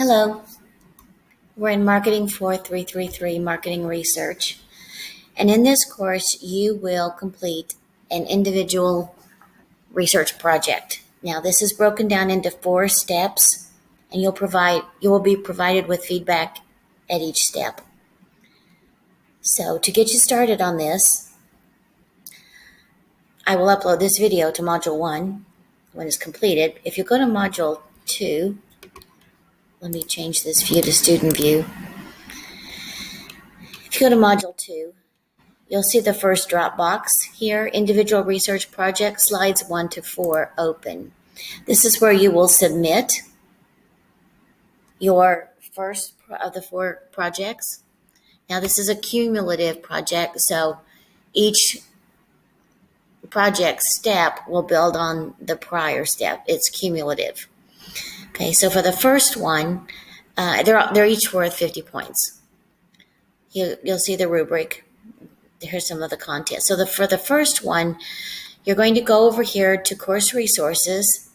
Hello, we're in Marketing 4333, Marketing Research. And in this course, you will complete an individual research project. Now, this is broken down into 4 steps, and you will be provided with feedback at each step. So, to get you started on this, I will upload this video to Module 1 when it's completed. If you go to Module 2, let me change this view to Student View. If you go to Module 2, you'll see the first drop box here, Individual Research Project, Slides 1 to 4 open. This is where you will submit your first of the 4 projects. Now, this is a cumulative project, so each project step will build on the prior step. It's cumulative. Okay, so for the first one, they're each worth 50 points. You'll see the rubric. Here's some of the content. So for the first one, you're going to go over here to Course Resources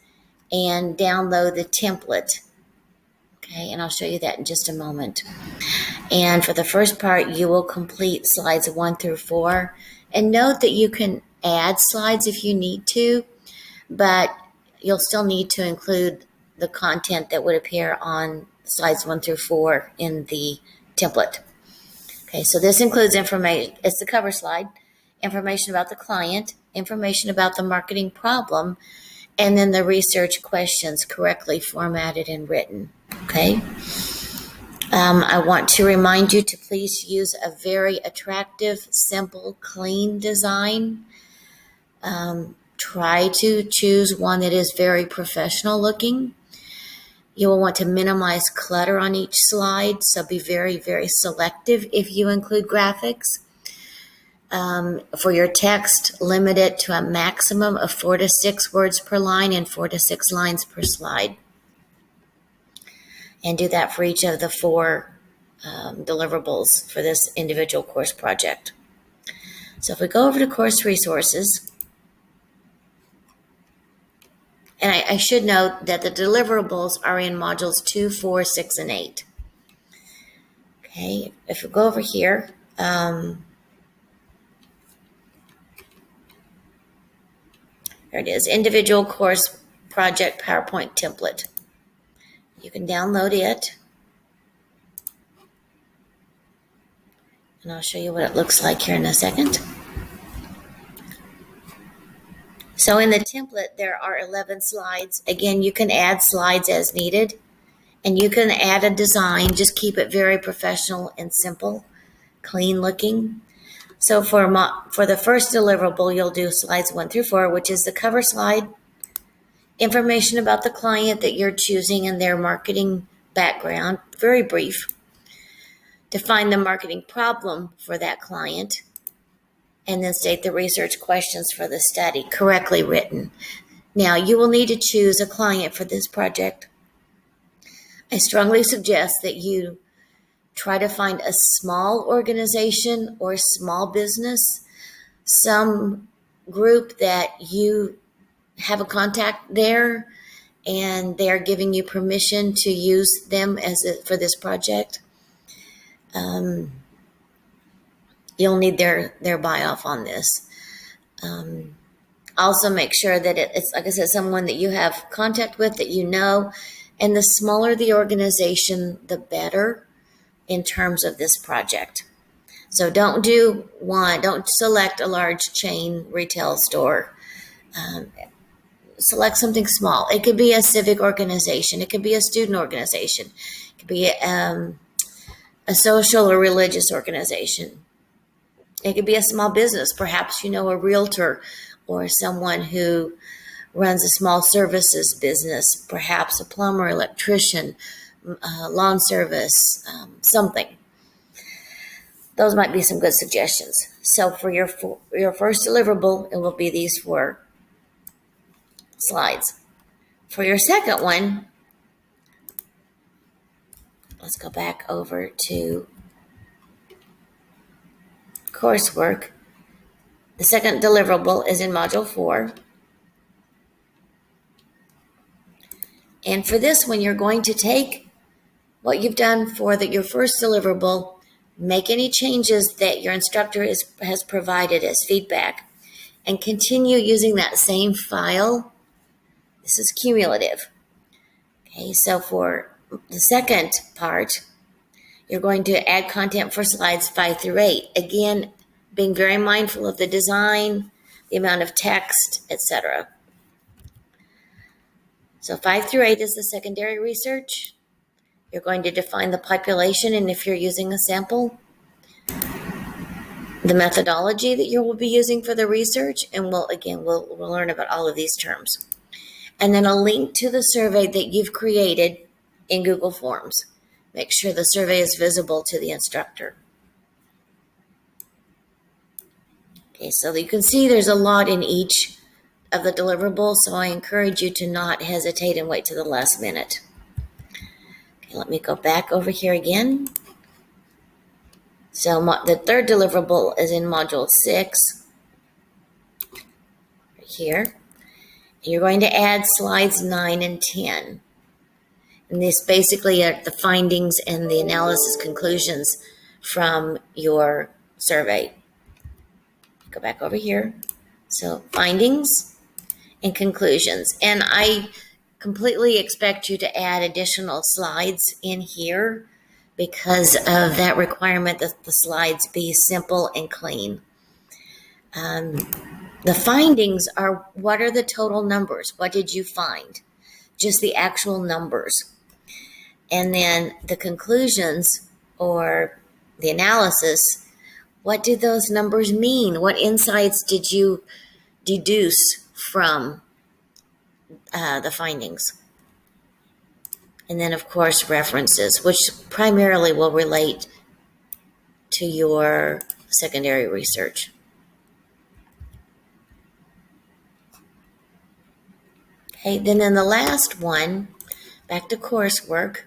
and download the template. Okay, and I'll show you that in just a moment. And for the first part, you will complete slides 1 through 4. And note that you can add slides if you need to, but you'll still need to include the content that would appear on slides 1 through 4 in the template. Okay, so this includes information. It's the cover slide, information about the client, information about the marketing problem, and then the research questions correctly formatted and written. Okay. I want to remind you to please use a very attractive, simple, clean design. Try to choose one that is very professional looking. You will want to minimize clutter on each slide, so be very, very selective if you include graphics. For your text, limit it to a maximum of 4 to 6 words per line and 4 to 6 lines per slide. And do that for each of the 4 deliverables for this individual course project. So if we go over to Course Resources, and I should note that the deliverables are in modules 2, 4, 6, and 8. Okay, if we go over here, there it is, Individual Course Project PowerPoint Template. You can download it, and I'll show you what it looks like here in a second. So in the template, there are 11 slides. Again, you can add slides as needed, and you can add a design. Just keep it very professional and simple, clean looking. So for the first deliverable, you'll do slides 1 through 4, which is the cover slide, information about the client that you're choosing and their marketing background, very brief. Define the marketing problem for that client, and then state the research questions for the study, correctly written. Now, you will need to choose a client for this project. I strongly suggest that you try to find a small organization or small business, some group that you have a contact there and they're giving you permission to use them for this project. You'll need their buy-off on this. Also make sure that it's, like I said, someone that you have contact with, that you know, and the smaller the organization, the better in terms of this project. So don't select a large chain retail store. Select something small. It could be a civic organization. It could be a student organization. It could be a social or religious organization. It could be a small business. Perhaps you know a realtor or someone who runs a small services business, perhaps a plumber, electrician, lawn service, something. Those might be some good suggestions. So for your first deliverable, it will be these 4 slides. For your second one, let's go back over to coursework. The second deliverable is in Module 4. And for this one, you're going to take what you've done for your first deliverable, make any changes that your instructor has provided as feedback, and continue using that same file. This is cumulative. Okay, so for the second part, you're going to add content for slides 5 through 8. Again, being very mindful of the design, the amount of text, etc. So 5 through 8 is the secondary research. You're going to define the population, and if you're using a sample, the methodology that you will be using for the research, and we'll learn about all of these terms. And then a link to the survey that you've created in Google Forms. Make sure the survey is visible to the instructor. Okay, so you can see there's a lot in each of the deliverables, so I encourage you to not hesitate and wait to the last minute. Okay, let me go back over here again. So the third deliverable is in Module 6, right here. And you're going to add slides 9 and 10. And this basically are the findings and the analysis conclusions from your survey. Go back over here. So findings and conclusions. And I completely expect you to add additional slides in here because of that requirement that the slides be simple and clean. The findings are, what are the total numbers? What did you find? Just the actual numbers. And then the conclusions or the analysis, what did those numbers mean? What insights did you deduce from the findings? And then, of course, references, which primarily will relate to your secondary research. Okay, then in the last one, back to coursework.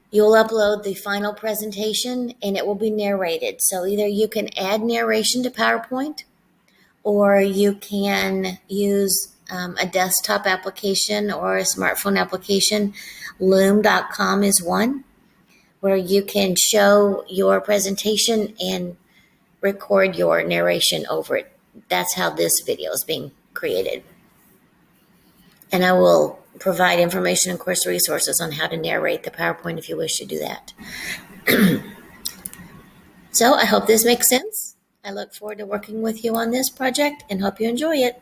You'll upload the final presentation and it will be narrated. So either you can add narration to PowerPoint or you can use a desktop application or a smartphone application. Loom.com is one where you can show your presentation and record your narration over it. That's how this video is being created. And I will provide information and course resources on how to narrate the PowerPoint if you wish to do that. So I hope this makes sense. I look forward to working with you on this project and hope you enjoy it.